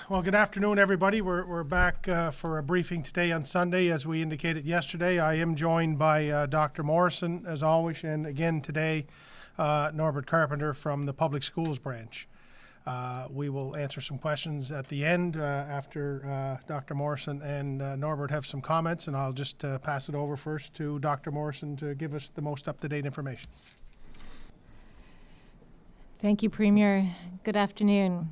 Well, good afternoon, everybody. We're back for a briefing today on Sunday. As we indicated yesterday, I am joined by Dr. Morrison, as always, and again today, Norbert Carpenter from the Public Schools Branch. We will answer some questions at the end after Dr. Morrison and Norbert have some comments, and I'll just pass it over first to Dr. Morrison to give us the most up-to-date information. Thank you, Premier. Good afternoon.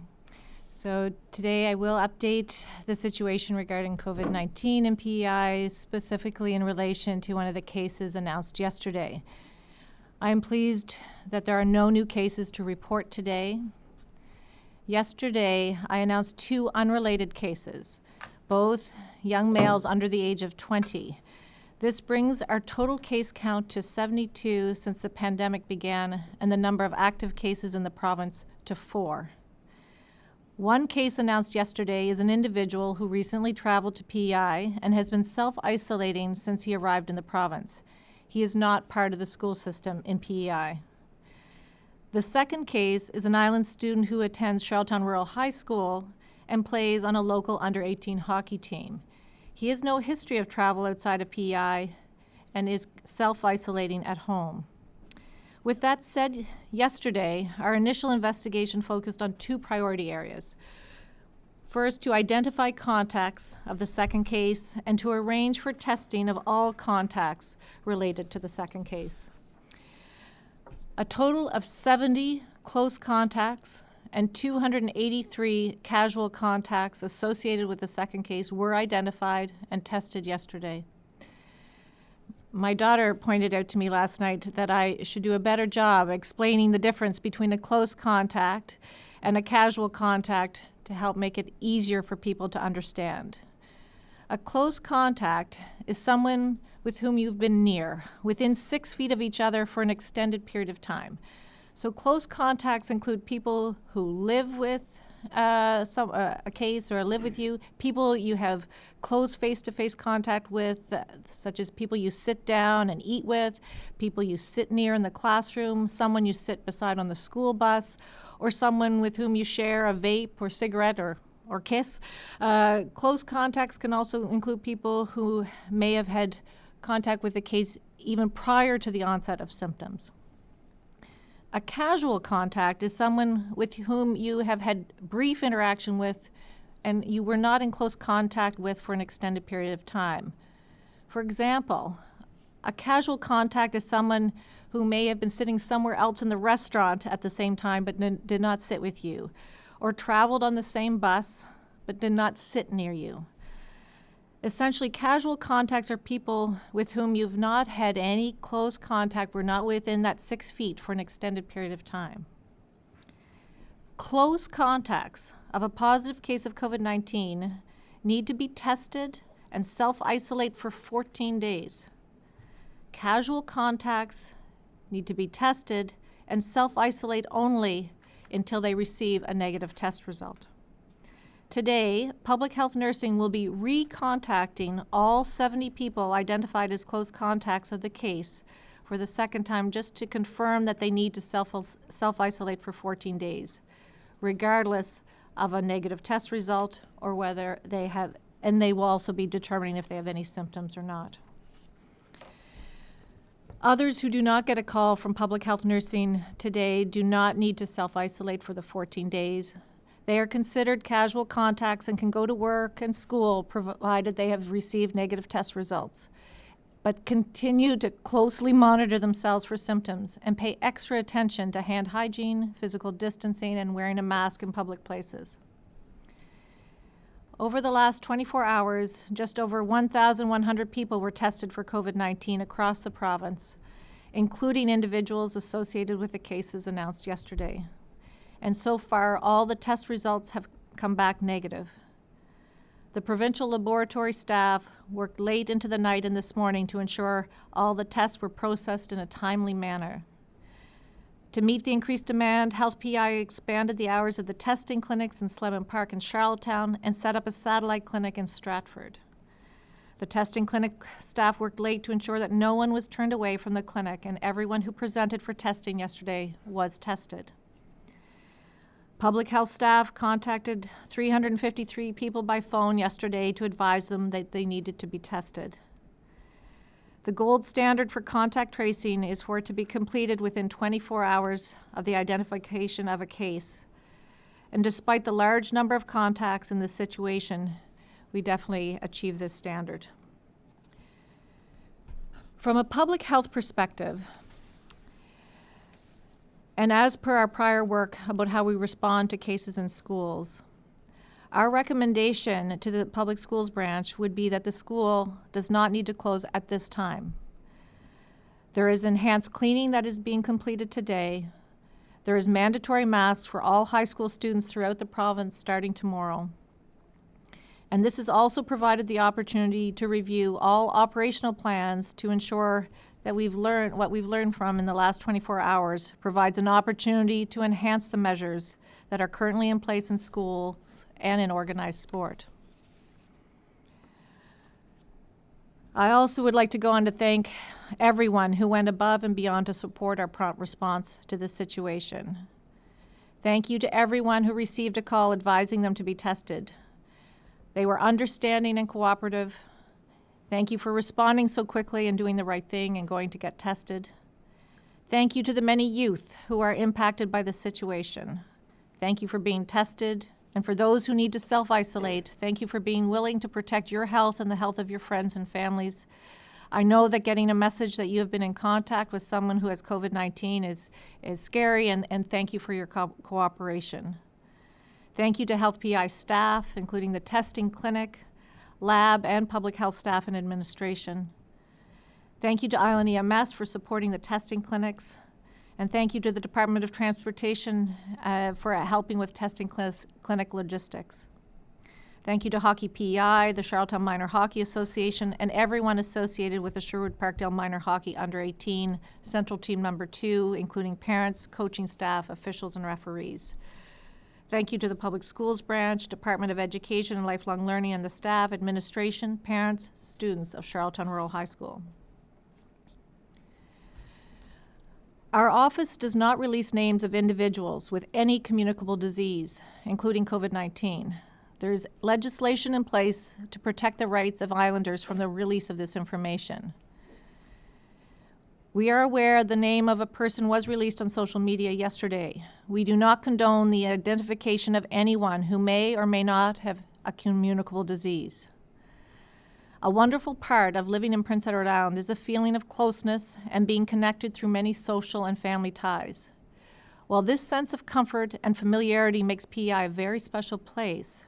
So today I will update the situation regarding COVID-19 and PEI, specifically in relation to one of the cases announced yesterday. I am pleased that there are no new cases to report today. Yesterday, I announced 2 unrelated cases, both young males under the age of 20. This brings our total case count to 72 since the pandemic began, and the number of active cases in the province to 4. One case announced yesterday is an individual who recently traveled to PEI and has been self-isolating since he arrived in the province. He is not part of the school system in PEI. The second case is an island student who attends Charlottetown Rural High School and plays on a local under-18 hockey team. He has no history of travel outside of PEI and is self-isolating at home. With that said, yesterday, our initial investigation focused on 2 priority areas. First, to identify contacts of the second case and to arrange for testing of all contacts related to the second case. A total of 70 close contacts and 283 casual contacts associated with the second case were identified and tested yesterday. My daughter pointed out to me last night that I should do a better job explaining the difference between a close contact and a casual contact to help make it easier for people to understand. A close contact is someone with whom you've been near, within 6 feet of each other for an extended period of time. So close contacts include people who live with a case or live with you, people you have close face-to-face contact with, such as people you sit down and eat with, people you sit near in the classroom, someone you sit beside on the school bus, or someone with whom you share a vape or cigarette or kiss. Close contacts can also include people who may have had contact with the case even prior to the onset of symptoms. A casual contact is someone with whom you have had brief interaction with and you were not in close contact with for an extended period of time. For example, a casual contact is someone who may have been sitting somewhere else in the restaurant at the same time but did not sit with you, or traveled on the same bus but did not sit near you. Essentially, casual contacts are people with whom you've not had any close contact, were not within that 6 feet for an extended period of time. Close contacts of a positive case of COVID-19 need to be tested and self-isolate for 14 days. Casual contacts need to be tested and self-isolate only until they receive a negative test result. Today, Public Health Nursing will be recontacting all 70 people identified as close contacts of the case for the second time just to confirm that they need to self-isolate for 14 days, regardless of a negative test result or whether they have, and they will also be determining if they have any symptoms or not. Others who do not get a call from Public Health Nursing today do not need to self-isolate for the 14 days. They are considered casual contacts and can go to work and school provided they have received negative test results, but continue to closely monitor themselves for symptoms and pay extra attention to hand hygiene, physical distancing, and wearing a mask in public places. Over the last 24 hours, just over 1,100 people were tested for COVID-19 across the province, including individuals associated with the cases announced yesterday. And so far, all the test results have come back negative. The provincial laboratory staff worked late into the night and this morning to ensure all the tests were processed in a timely manner. To meet the increased demand, Health PI expanded the hours of the testing clinics in Slemon Park and Charlottetown and set up a satellite clinic in Stratford. The testing clinic staff worked late to ensure that no one was turned away from the clinic and everyone who presented for testing yesterday was tested. Public health staff contacted 353 people by phone yesterday to advise them that they needed to be tested. The gold standard for contact tracing is for it to be completed within 24 hours of the identification of a case. And despite the large number of contacts in this situation, we definitely achieve this standard. From a public health perspective, and as per our prior work about how we respond to cases in schools, our recommendation to the public schools branch would be that the school does not need to close at this time. There is enhanced cleaning that is being completed today. There is mandatory masks for all high school students throughout the province starting tomorrow. And this has also provided the opportunity to review all operational plans to ensure that what we've learned from in the last 24 hours provides an opportunity to enhance the measures that are currently in place in schools and in organized sport. I also would like to go on to thank everyone who went above and beyond to support our prompt response to this situation. Thank you to everyone who received a call advising them to be tested. They were understanding and cooperative. Thank you for responding so quickly and doing the right thing and going to get tested. Thank you to the many youth who are impacted by this situation. Thank you for being tested. And for those who need to self-isolate, thank you for being willing to protect your health and the health of your friends and families. I know that getting a message that you have been in contact with someone who has COVID-19 is scary, and thank you for your cooperation. Thank you to Health PI staff, including the testing clinic, lab, and public health staff and administration. Thank you to Island EMS for supporting the testing clinics. And thank you to the Department of Transportation for helping with testing clinic logistics. Thank you to Hockey PEI, the Charlottetown Minor Hockey Association, and everyone associated with the Sherwood Parkdale Minor Hockey Under-18 Central Team Number 2, including parents, coaching staff, officials, and referees. Thank you to the Public Schools Branch, Department of Education and Lifelong Learning, and the staff, administration, parents, students of Charlottetown Rural High School. Our office does not release names of individuals with any communicable disease, including COVID-19. There is legislation in place to protect the rights of Islanders from the release of this information. We are aware the name of a person was released on social media yesterday. We do not condone the identification of anyone who may or may not have a communicable disease. A wonderful part of living in Prince Edward Island is a feeling of closeness and being connected through many social and family ties. While this sense of comfort and familiarity makes PEI a very special place,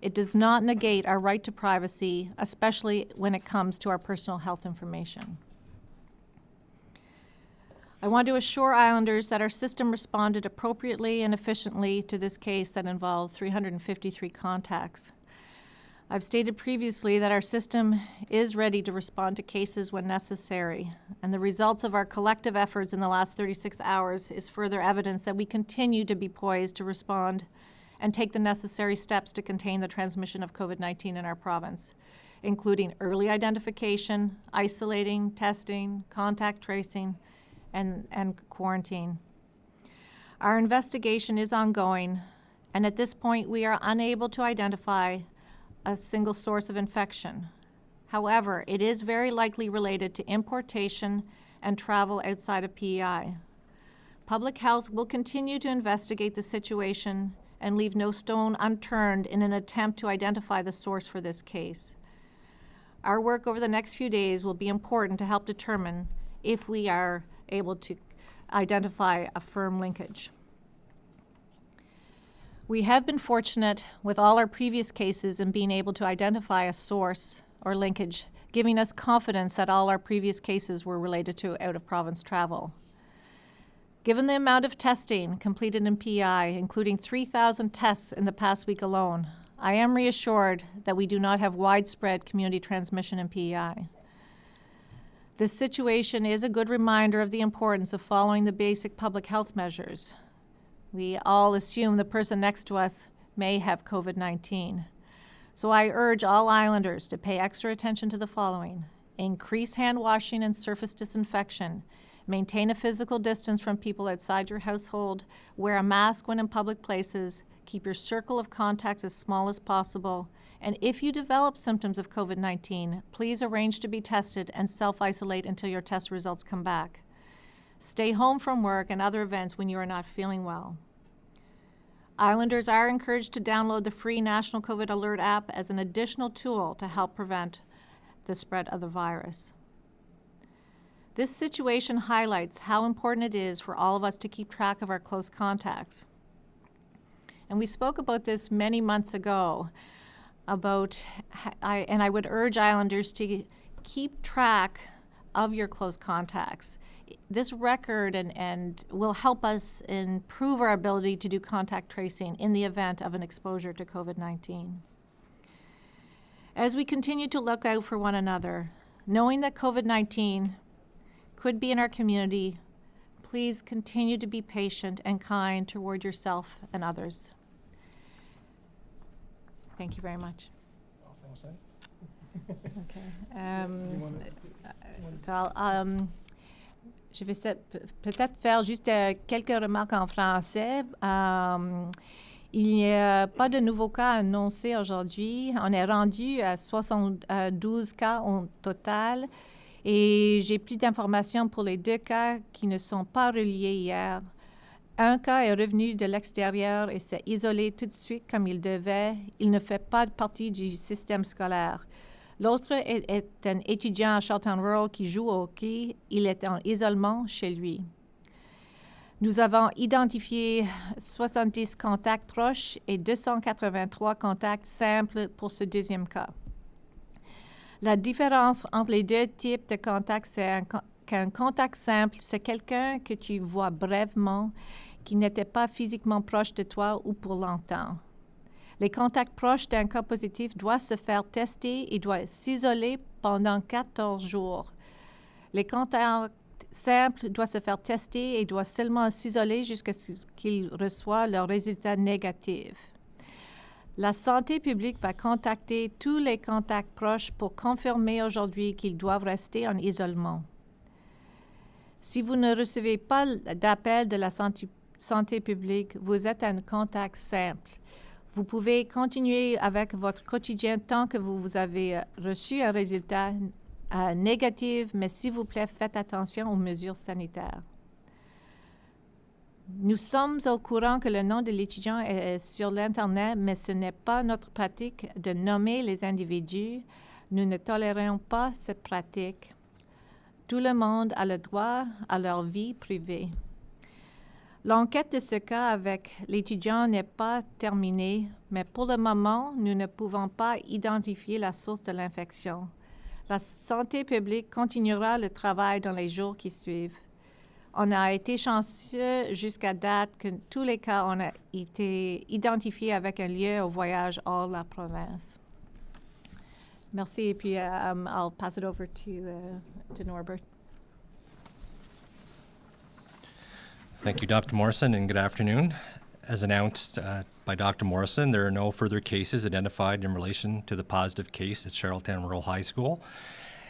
it does not negate our right to privacy, especially when it comes to our personal health information. I want to assure Islanders that our system responded appropriately and efficiently to this case that involved 353 contacts. I've stated previously that our system is ready to respond to cases when necessary, and the results of our collective efforts in the last 36 hours is further evidence that we continue to be poised to respond and take the necessary steps to contain the transmission of COVID-19 in our province, including early identification, isolating, testing, contact tracing, and quarantine. Our investigation is ongoing, and at this point we are unable to identify a single source of infection. However, it is very likely related to importation and travel outside of PEI. Public Health will continue to investigate the situation and leave no stone unturned in an attempt to identify the source for this case. Our work over the next few days will be important to help determine if we are able to identify a firm linkage. We have been fortunate with all our previous cases in being able to identify a source or linkage, giving us confidence that all our previous cases were related to out-of-province travel. Given the amount of testing completed in PEI, including 3,000 tests in the past week alone, I am reassured that we do not have widespread community transmission in PEI. This situation is a good reminder of the importance of following the basic public health measures. We all assume the person next to us may have COVID-19. So I urge all Islanders to pay extra attention to the following: increase hand washing and surface disinfection, Maintain a physical distance from people outside your household. Wear a mask when in public places. Keep your circle of contacts as small as possible. And if you develop symptoms of COVID-19, please arrange to be tested and self-isolate until your test results come back. Stay home from work and other events when you are not feeling well. Islanders are encouraged to download the free National COVID Alert app as an additional tool to help prevent the spread of the virus. This situation highlights how important it is for all of us to keep track of our close contacts. And we spoke about this many months ago, and I would urge Islanders to keep track of your close contacts. This record and will help us improve our ability to do contact tracing in the event of an exposure to COVID-19. As we continue to look out for one another, knowing that COVID-19 could be in our community, please continue to be patient and kind toward yourself and others. Thank you very much. Je vais peut-être faire juste quelques remarques en français. Il n'y a pas de nouveaux cas annoncés aujourd'hui. On est rendu à 72 cas au total. Et j'ai plus d'informations pour les 2 cas qui ne sont pas reliés hier. Un cas est revenu de l'extérieur et s'est isolé tout de suite comme il devait. Il ne fait pas partie du système scolaire. L'autre est un étudiant à Charlton Rural qui joue au hockey. Il est en isolement chez lui. Nous avons identifié 70 contacts proches et 283 contacts simples pour ce deuxième cas. La différence entre les 2 types de contacts, c'est qu'un contact simple, c'est quelqu'un que tu vois brièvement, qui n'était pas physiquement proche de toi ou pour longtemps. Les contacts proches d'un cas positif doivent se faire tester et doivent s'isoler pendant 14 jours. Les contacts simples doivent se faire tester et doivent seulement s'isoler jusqu'à ce qu'ils reçoivent leurs résultats négatifs. La santé publique va contacter tous les contacts proches pour confirmer aujourd'hui qu'ils doivent rester en isolement. Si vous ne recevez pas d'appel de la santé publique, vous êtes un contact simple. Vous pouvez continuer avec votre quotidien tant que vous avez reçu un résultat négatif, mais s'il vous plaît, faites attention aux mesures sanitaires. Nous sommes au courant que le nom de l'étudiant est sur l'Internet, mais ce n'est pas notre pratique de nommer les individus. Nous ne tolérons pas cette pratique. Tout le monde a le droit à leur vie privée. L'enquête de ce cas avec l'étudiant n'est pas terminée, mais pour le moment, nous ne pouvons pas identifier la source de l'infection. La santé publique continuera le travail dans les jours qui suivent. On a été chanceux jusqu'à date que tous les cas ont été identifiés avec un lieu au voyage hors la province. Merci, et puis I'll pass it over to Norbert. Thank you, Dr. Morrison, and good afternoon. As announced by Dr. Morrison, there are no further cases identified in relation to the positive case at Charlottetown Rural High School.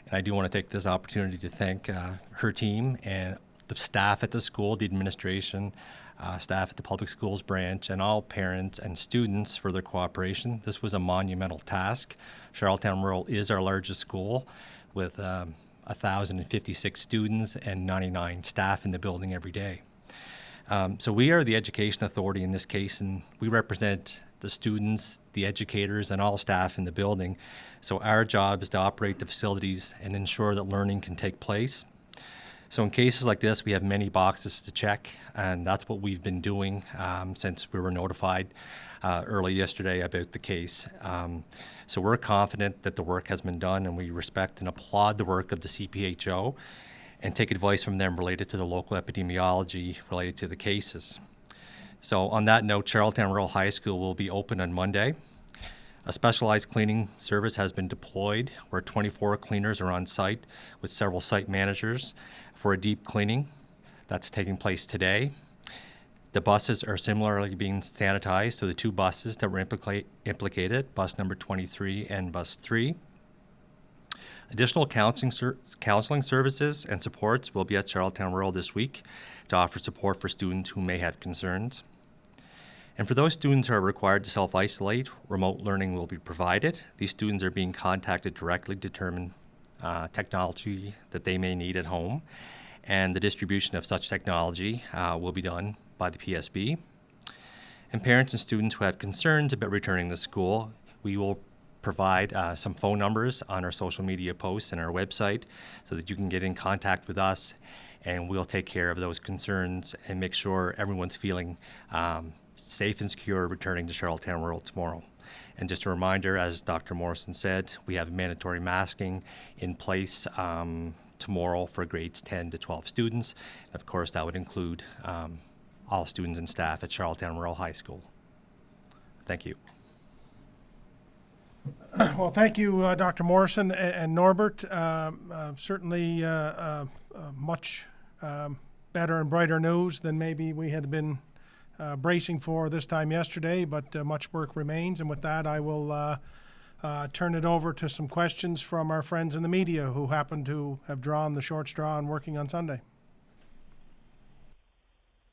And I do want to take this opportunity to thank her team and the staff at the school, the administration, staff at the public schools branch, and all parents and students for their cooperation. This was a monumental task. Charlottetown Rural is our largest school with 1,056 students and 99 staff in the building every day. So we are the education authority in this case, and we represent the students, the educators, and all staff in the building. So our job is to operate the facilities and ensure that learning can take place. So in cases like this, we have many boxes to check, and that's what we've been doing since we were notified early yesterday about the case. So we're confident that the work has been done, and we respect and applaud the work of the CPHO and take advice from them related to the local epidemiology related to the cases. So on that note, Charlottetown Rural High School will be open on Monday. A specialized cleaning service has been deployed where 24 cleaners are on site with several site managers for a deep cleaning. That's taking place today. The buses are similarly being sanitized, so the 2 buses that were implicated, bus number 23 and bus 3. Additional counseling services and supports will be at Charlottetown Rural this week to offer support for students who may have concerns. And for those students who are required to self-isolate, remote learning will be provided. These students are being contacted directly to determine technology that they may need at home, and the distribution of such technology will be done by the PSB. And parents and students who have concerns about returning to school, we will provide some phone numbers on our social media posts and our website so that you can get in contact with us, and we'll take care of those concerns and make sure everyone's feeling safe and secure returning to Charlottetown Rural tomorrow. And just a reminder, as Dr. Morrison said, we have mandatory masking in place tomorrow for grades 10 to 12 students. And of course, that would include all students and staff at Charlottetown Rural High School. Thank you. Well, thank you, Dr. Morrison and Norbert. Certainly much better and brighter news than maybe we had been bracing for this time yesterday, but much work remains. And with that, I will turn it over to some questions from our friends in the media who happen to have drawn the short straw and working on Sunday.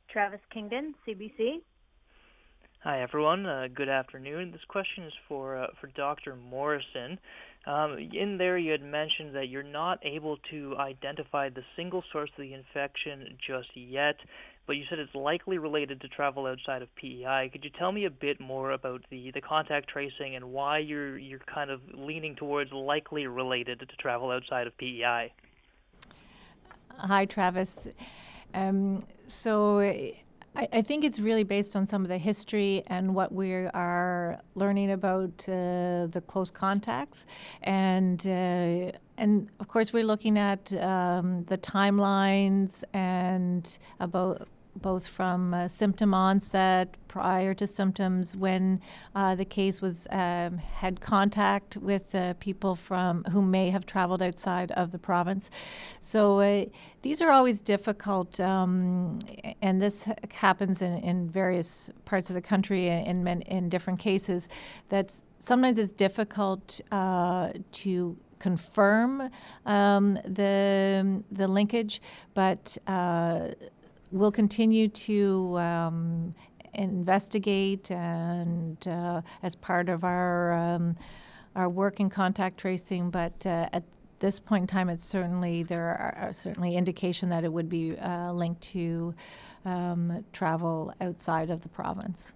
Travis Kingdon, CBC. Hi, everyone. Good afternoon. This question is for Dr. Morrison. In there, you had mentioned that you're not able to identify the single source of the infection just yet, but you said it's likely related to travel outside of PEI. Could you tell me a bit more about the contact tracing and why you're kind of leaning towards likely related to travel outside of PEI? Hi, Travis. So I think it's really based on some of the history and what we are learning about the close contacts, and of course we're looking at the timelines and about both from symptom onset prior to symptoms when the case was had contact with people from who may have traveled outside of the province. So these are always difficult, and this happens in various parts of the country in different cases. That sometimes it's difficult to confirm the linkage, but we'll continue to investigate, and as part of our work in contact tracing. But at this point in time, there are certainly indication that it would be linked to travel outside of the province.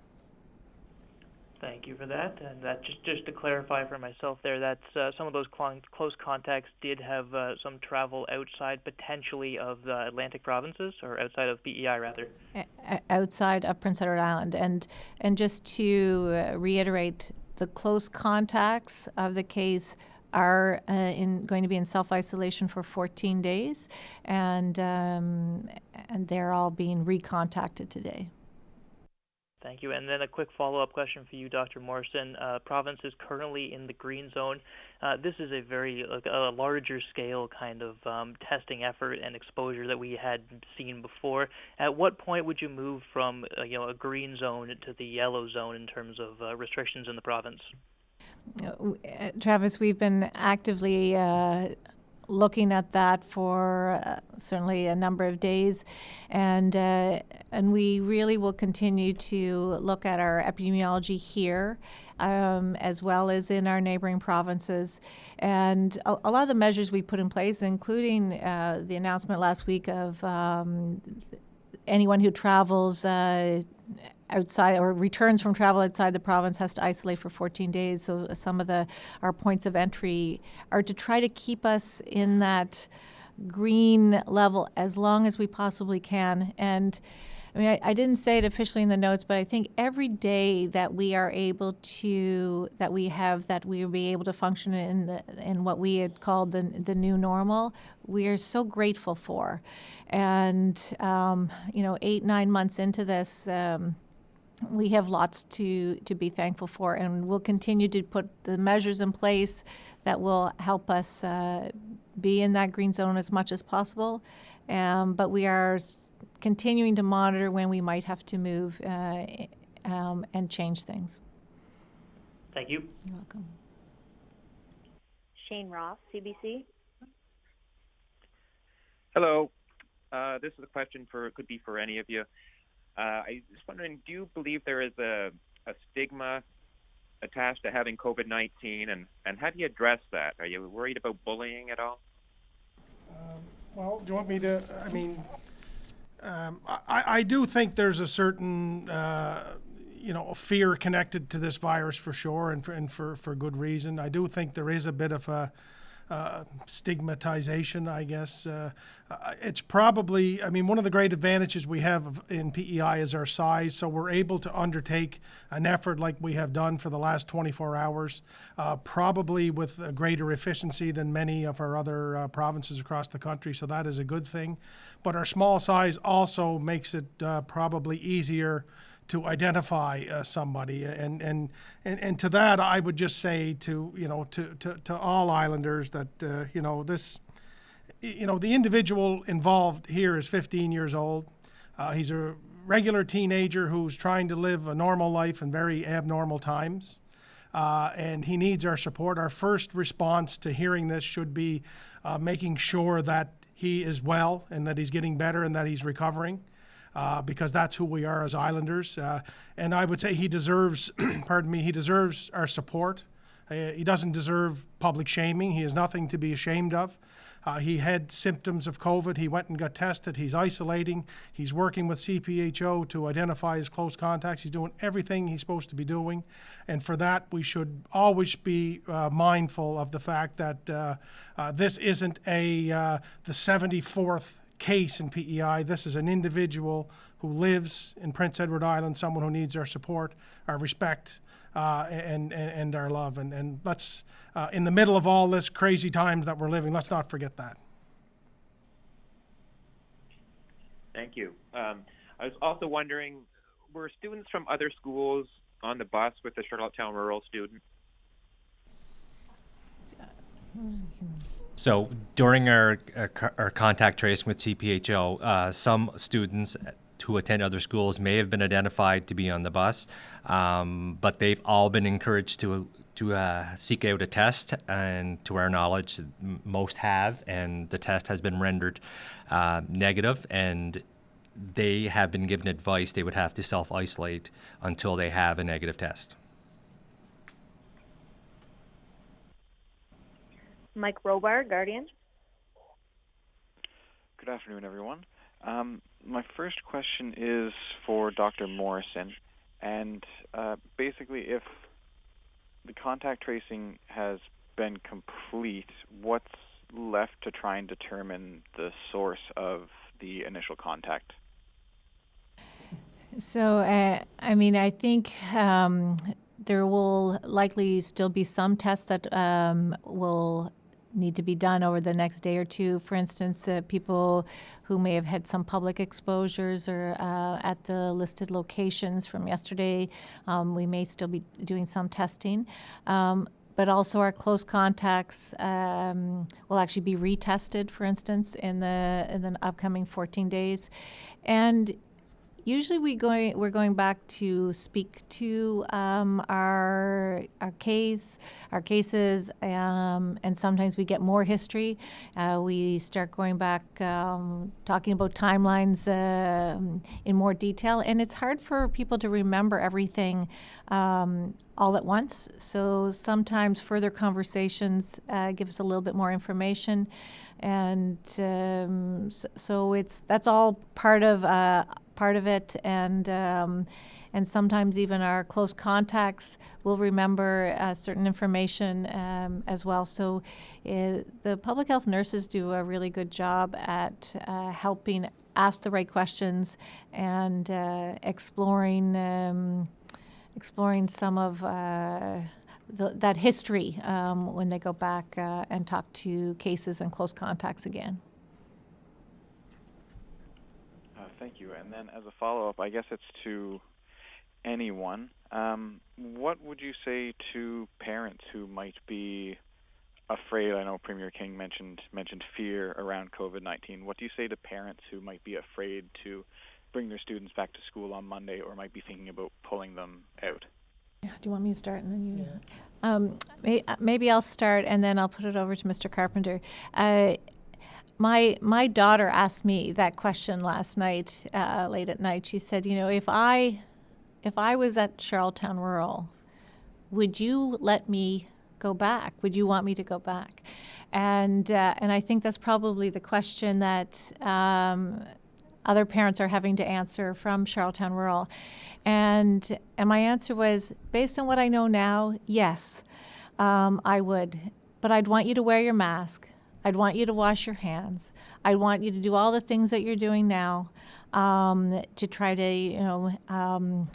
Thank you for that. And that just to clarify for myself there, that's some of those close contacts did have some travel outside potentially of the Atlantic provinces, or outside of PEI rather. Outside of Prince Edward Island. And just to reiterate, the close contacts of the case are going to be in self-isolation for 14 days, and they're all being recontacted today. Thank you. And then a quick follow-up question for you, Dr. Morrison. Province is currently in the green zone. This is a very a larger scale kind of testing effort and exposure that we had seen before. At what point would you move from a green zone to the yellow zone in terms of restrictions in the province? Travis, we've been actively looking at that for certainly a number of days, and we really will continue to look at our epidemiology here, as well as in our neighboring provinces. And a lot of the measures we put in place, including the announcement last week of anyone who travels outside or returns from travel outside the province has to isolate for 14 days. So some of our points of entry are to try to keep us in that green level as long as we possibly can. And I mean, I didn't say it officially in the notes, but I think every day that we are able to, that we will be able to function in what we had called the new normal, we are so grateful for. And 8-9 months into this, we have lots to be thankful for, and we'll continue to put the measures in place that will help us be in that green zone as much as possible. But we are continuing to monitor when we might have to move and change things. Thank you. You're welcome. Shane Ross, CBC. Hello. This is a question could be for any of you. I was wondering, do you believe there is a stigma attached to having COVID-19, and how do you address that? Are you worried about bullying at all? Well, do you want me to, I mean, I do think there's a certain, fear connected to this virus for sure, and for good reason. I do think there is a bit of a stigmatization, I guess. It's probably, I mean, one of the great advantages we have in PEI is our size, so we're able to undertake an effort like we have done for the last 24 hours, probably with a greater efficiency than many of our other provinces across the country, so that is a good thing. But our small size also makes it probably easier to identify somebody, and to that I would just say to all Islanders that the individual involved here is 15 years old. He's a regular teenager who's trying to live a normal life in very abnormal times, and he needs our support. Our first response to hearing this should be making sure that he is well and that he's getting better and that he's recovering. Because that's who we are as Islanders. And I would say he deserves, he deserves our support. He doesn't deserve public shaming. He has nothing to be ashamed of. He had symptoms of COVID. He went and got tested. He's isolating. He's working with CPHO to identify his close contacts. He's doing everything he's supposed to be doing. And for that, we should always be mindful of the fact that this isn't the 74th case in PEI. This is an individual who lives in Prince Edward Island, someone who needs our support, our respect, and our love. And let's, in the middle of all this crazy times that we're living, let's not forget that. Thank you. I was also wondering, were students from other schools on the bus with the Charlottetown rural student? So during our contact tracing with CPHO, some students who attend other schools may have been identified to be on the bus, but they've all been encouraged to seek out a test, and to our knowledge, most have, and the test has been rendered negative, and they have been given advice they would have to self-isolate until they have a negative test. Mike Robar, Guardian. Good afternoon, everyone. My first question is for Dr. Morrison, and basically, if the contact tracing has been complete, what's left to try and determine the source of the initial contact? So, I think there will likely still be some tests that will need to be done over the next day or two. For instance, people who may have had some public exposures or at the listed locations from yesterday, we may still be doing some testing. But also our close contacts will actually be retested, for instance, in the upcoming 14 days. And usually we're going back to speak to our cases, and sometimes we get more history. We start going back, talking about timelines in more detail, and it's hard for people to remember everything all at once. So sometimes further conversations give us a little bit more information, and so that's all part of it, and sometimes even our close contacts will remember certain information as well. So the public health nurses do a really good job at helping ask the right questions and exploring some of that history when they go back and talk to cases and close contacts again. Thank you. And then as a follow-up, I guess it's to anyone. What would you say to parents who might be afraid? I know Premier King mentioned fear around COVID-19. What do you say to parents who might be afraid to bring their students back to school on Monday, or might be thinking about pulling them out? Yeah, do you want me to start and then you? Maybe I'll start and then I'll put it over to Mr. Carpenter. My daughter asked me that question last night, late at night. She said, you know, if I was at Charlottetown Rural, would you let me go back? Would you want me to go back? And I think that's probably the question that other parents are having to answer from Charlottetown Rural. And my answer was, based on what I know now, yes, I would. But I'd want you to wear your mask. I'd want you to wash your hands. I'd want you to do all the things that you're doing now to try to, you know,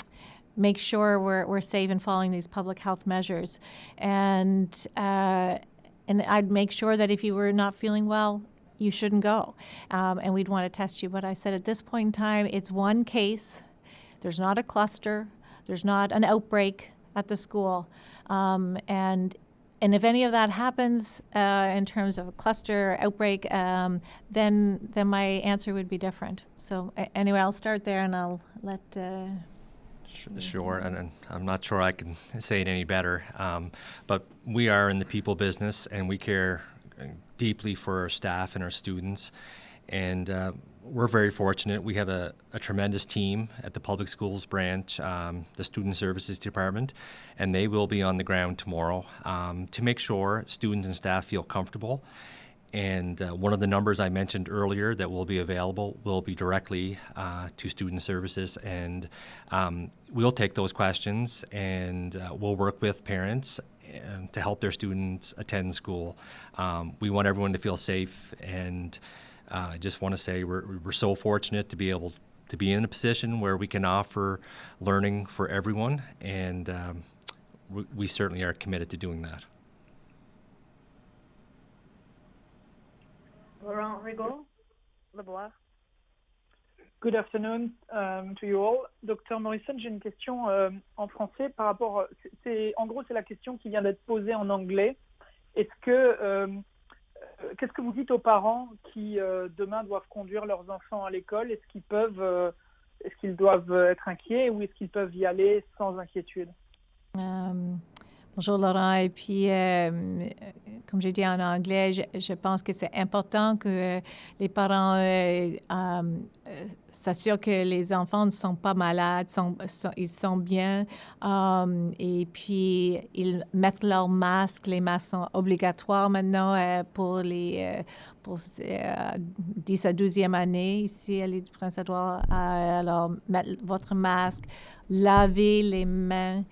make sure we're safe and following these public health measures. And I'd make sure that if you were not feeling well, you shouldn't go. And we'd want to test you. But I said at this point in time, it's one case. There's not a cluster. There's not an outbreak at the school. And if any of that happens in terms of a cluster outbreak, then my answer would be different. So anyway, I'll start there and I'll let... Sure, and I'm not sure I can say it any better, but we are in the people business and we care deeply for our staff and our students, and we're very fortunate. We have a tremendous team at the Public Schools branch, the Student Services Department, and they will be on the ground tomorrow to make sure students and staff feel comfortable. And one of the numbers I mentioned earlier that will be available will be directly to Student Services, and we'll take those questions and we'll work with parents to help their students attend school. We want everyone to feel safe, and I just want to say we're so fortunate to be able to be in a position where we can offer learning for everyone, and we certainly are committed to doing that. Laurent Rigaud, Lebois. Good afternoon to you all. Dr Morrison, j'ai une question en français par rapport, en gros c'est la question qui vient d'être posée en anglais. Qu'est-ce que vous dites aux parents qui demain doivent conduire leurs enfants à l'école? Est-ce qu'ils doivent être inquiets ou est-ce qu'ils peuvent y aller sans inquiétude? Bonjour Laurent, et puis comme j'ai dit en anglais, je pense que c'est important que les parents s'assurent que les enfants ne sont pas malades, ils sont bien, et puis ils mettent leur masque. Les masques sont obligatoires maintenant pour 10 à 12e année ici à l'île du Prince-Édouard. Alors, mettre votre masque, laver les mains,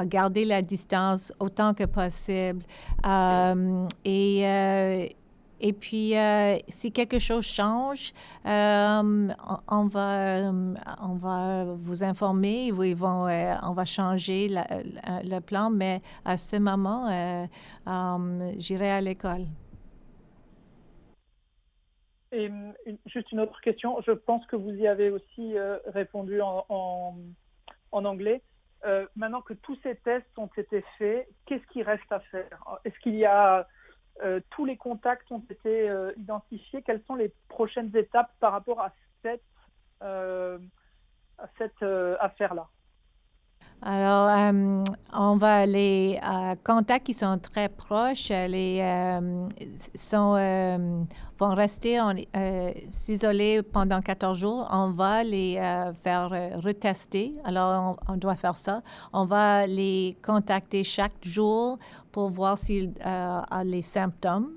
garder la distance autant que possible. Et puis, si quelque chose change, on va vous informer. On va changer le plan, mais à ce moment, j'irai à l'école. Et juste une autre question, je pense que vous y avez aussi répondu en anglais. Maintenant que tous ces tests ont été faits, qu'est-ce qui reste à faire? Est-ce qu'il y a tous les contacts ont été identifiés? Quelles sont les prochaines étapes par rapport à cette affaire-là? Alors, on va les contacts qui sont très proches, vont rester s'isoler pendant 14 jours. On va les faire retester. Alors, on doit faire ça. On va les contacter chaque jour pour voir s'ils ont les symptômes.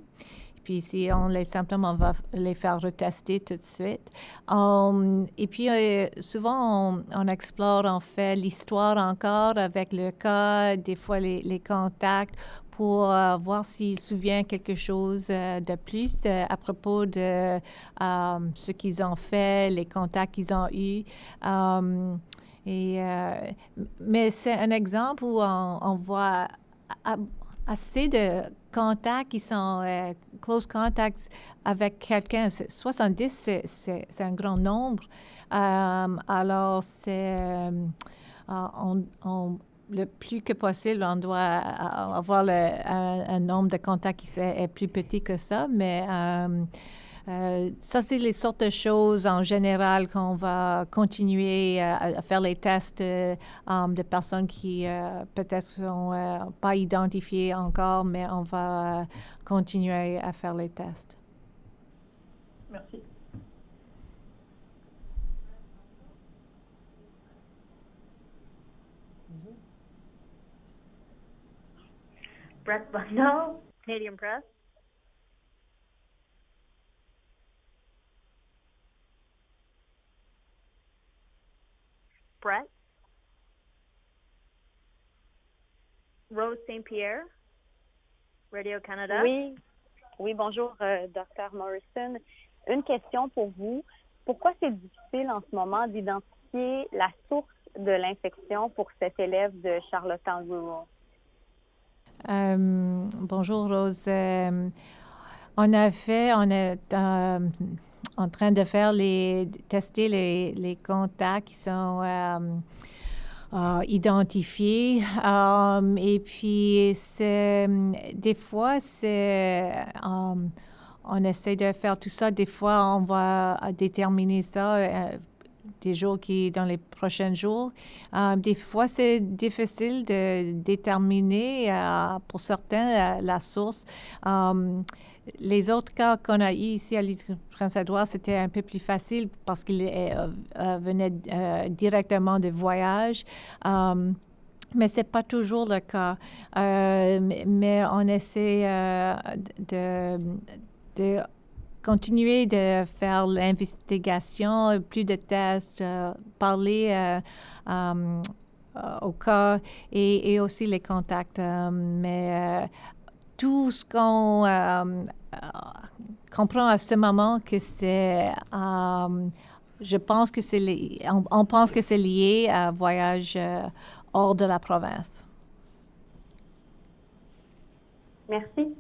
Puis, si on a les symptômes, on va les faire retester tout de suite. Et puis, souvent, on explore, on fait l'histoire encore avec le cas, des fois les contacts, pour voir s'il se souvient quelque chose de plus à propos de ce qu'ils ont fait, les contacts qu'ils ont eus. Mais c'est un exemple où on voit assez de contacts qui sont close contacts avec quelqu'un. 70, c'est un grand nombre. Alors, le plus que possible, on doit avoir un nombre de contacts qui est plus petit que ça, mais Ça, c'est les sortes de choses en général qu'on va continuer à faire les tests de personnes qui peut-être sont pas identifiées encore, mais on va continuer à faire les tests. Merci. Brett Bundle, Canadian Press. Brett. Rose St-Pierre, Radio Canada. Oui, bonjour, Dr. Morrison. Une question pour vous. Pourquoi c'est difficile en ce moment d'identifier la source de l'infection pour cet élève de Charlottetown Rural? Bonjour Rose. En effet, on est en train de faire tester les contacts qui sont identifiés. Et puis, des fois, on essaie de faire tout ça. Des fois, on va déterminer ça des jours dans les prochains jours. Des fois, c'est difficile de déterminer pour certains la source. Les autres cas qu'on a eu ici à l'Île-Prince-Édouard, c'était un peu plus facile parce qu'ils venaient directement de voyage. Mais ce n'est pas toujours le cas. Mais on essaie de continuer de faire l'investigation, plus de tests, parler au cas et aussi les contacts. Mais tout ce qu'on comprend à ce moment que c'est, je pense que on pense que c'est lié à un voyage hors de la province. Merci.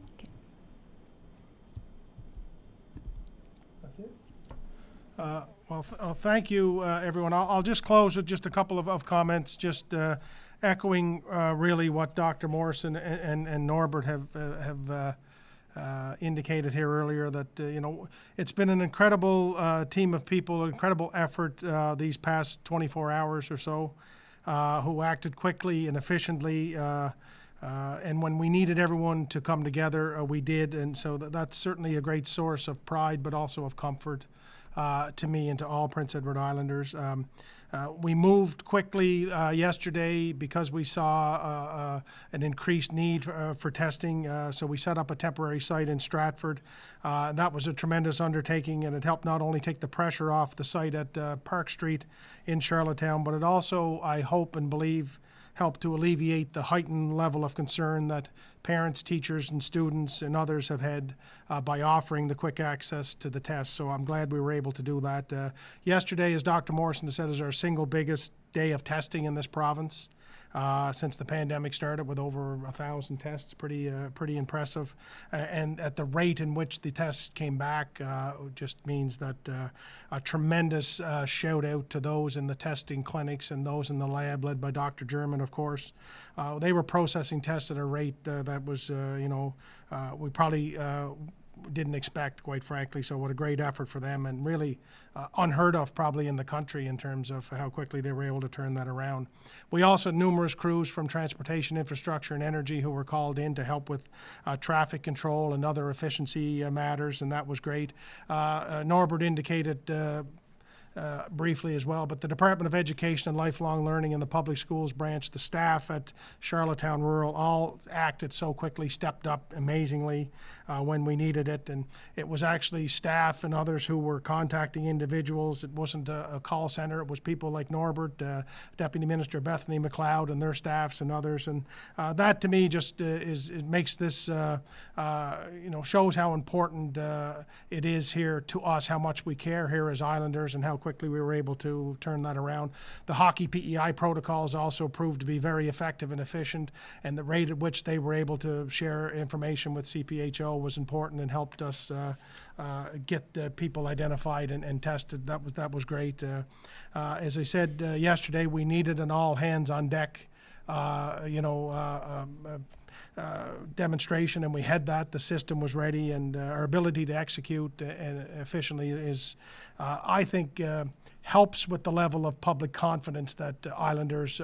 Thank you, everyone. I'll just close with just a couple of comments, just echoing really what Dr. Morrison and Norbert have indicated here earlier, that it's been an incredible team of people, incredible effort these past 24 hours or so, who acted quickly and efficiently. And when we needed everyone to come together, we did. And so that's certainly a great source of pride, but also of comfort to me and to all Prince Edward Islanders. We moved quickly yesterday because we saw an increased need for testing. So we set up a temporary site in Stratford. That was a tremendous undertaking, and it helped not only take the pressure off the site at Park Street in Charlottetown, but it also, I hope and believe, help to alleviate the heightened level of concern that parents, teachers, and students and others have had by offering the quick access to the test. So I'm glad we were able to do that. Yesterday, as Dr. Morrison said, is our single biggest day of testing in this province since the pandemic started, with over 1,000 tests. Pretty impressive. And at the rate in which the tests came back just means that a tremendous shout out to those in the testing clinics and those in the lab led by Dr. German, of course. They were processing tests at a rate that was, we probably didn't expect, quite frankly. So what a great effort for them, and really unheard of probably in the country in terms of how quickly they were able to turn that around. We also had numerous crews from transportation, infrastructure, and energy who were called in to help with traffic control and other efficiency matters, and that was great. Norbert indicated briefly as well, but the Department of Education and Lifelong Learning in the Public Schools branch, the staff at Charlottetown Rural, all acted so quickly, stepped up amazingly when we needed it. And it was actually staff and others who were contacting individuals. It wasn't a call center. It was people like Norbert, Deputy Minister Bethany McLeod and their staffs and others. And that to me just it makes this, shows how important it is here to us, how much we care here as Islanders, and how quickly we were able to turn that around. The hockey PEI protocols also proved to be very effective and efficient, and the rate at which they were able to share information with CPHO was important and helped us get people identified and tested. That was great. As I said demonstration, and we had that. The system was ready, and our ability to execute efficiently is, I think, helps with the level of public confidence that Islanders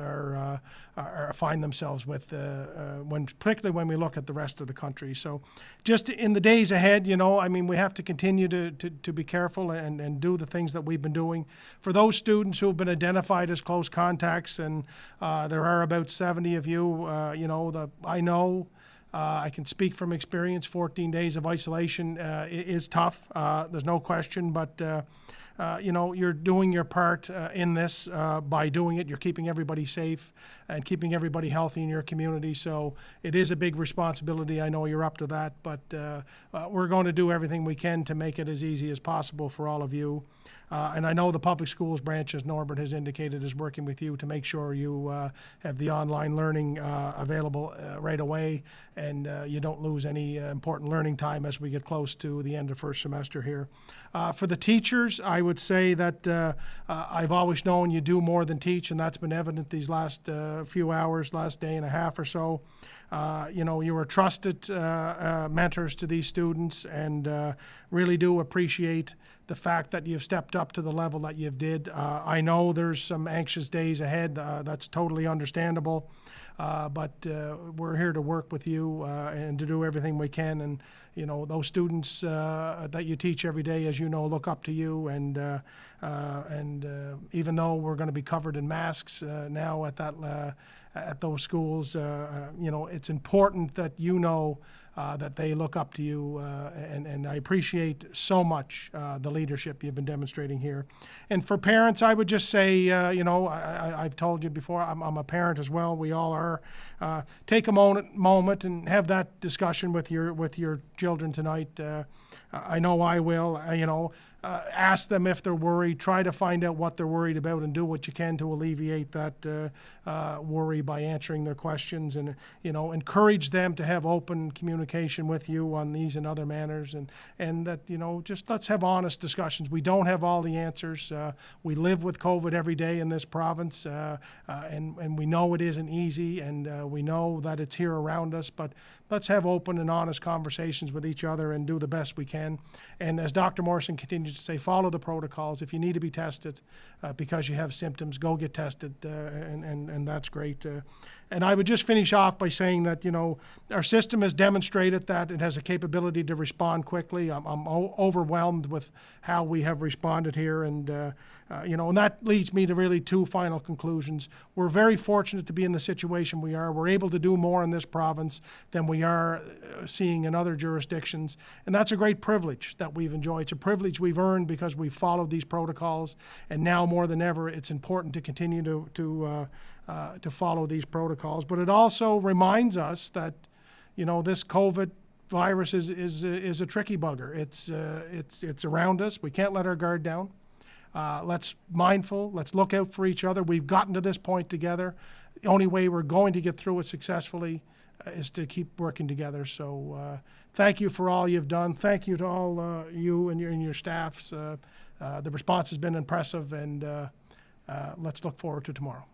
find themselves with, particularly when we look at the rest of the country. So just in the days ahead, I mean, we have to continue to be careful and do the things that we've been doing. For those students who have been identified as close contacts, and there are about 70 of you, I know, I can speak from experience, 14 days of isolation is tough. There's no question, but you're doing your part in this by doing it. You're keeping everybody safe and keeping everybody healthy in your community. So it is a big responsibility. I know you're up to that, but we're going to do everything we can to make it as easy as possible for all of you. And I know the public schools branch, as Norbert has indicated, is working with you to make sure you have the online learning available right away, and you don't lose any important learning time as we get close to the end of first semester here. For the teachers, I would say that I've always known you do more than teach, and that's been evident these last few hours, last day and a half or so. You were trusted mentors to these students, and really do appreciate the fact that you've stepped up to the level that you've did. I know there's some anxious days ahead. That's totally understandable. But we're here to work with you and to do everything we can. And, those students that you teach every day, as you know, look up to you. And even though we're going to be covered in masks now at those schools, it's important that that they look up to you, and I appreciate so much the leadership you've been demonstrating here. And for parents, I would just say, I've told you before, I'm a parent as well. We all are. Take a moment and have that discussion with your children tonight. I know I will. Ask them if they're worried. Try to find out what they're worried about, and do what you can to alleviate that worry by answering their questions, and encourage them to have open communication with you on these and other matters, and that just let's have honest discussions. We don't have all the answers. We live with COVID every day in this province, and we know it isn't easy, and we know that it's here around us, but let's have open and honest conversations with each other and do the best we can. And as Dr. Morrison continues to say, follow the protocols. If you need to be tested because you have symptoms, go get tested, and that's great. And I would just finish off by saying that, our system has demonstrated that it has a capability to respond quickly. I'm overwhelmed with how we have responded here, and that leads me to really two final conclusions. We're very fortunate to be in the situation we are. We're able to do more in this province than we are seeing in other jurisdictions, and that's a great privilege that we've enjoyed. It's a privilege we've earned because we've followed these protocols, and now more than ever, it's important to continue to follow these protocols. But it also reminds us that, this COVID virus is a tricky bugger. It's around us. We can't let our guard down. Let's mindful. Let's look out for each other. We've gotten to this point together. The only way we're going to get through it successfully is to keep working together. So thank you for all you've done. Thank you to all you and your staffs. The response has been impressive, and let's look forward to tomorrow.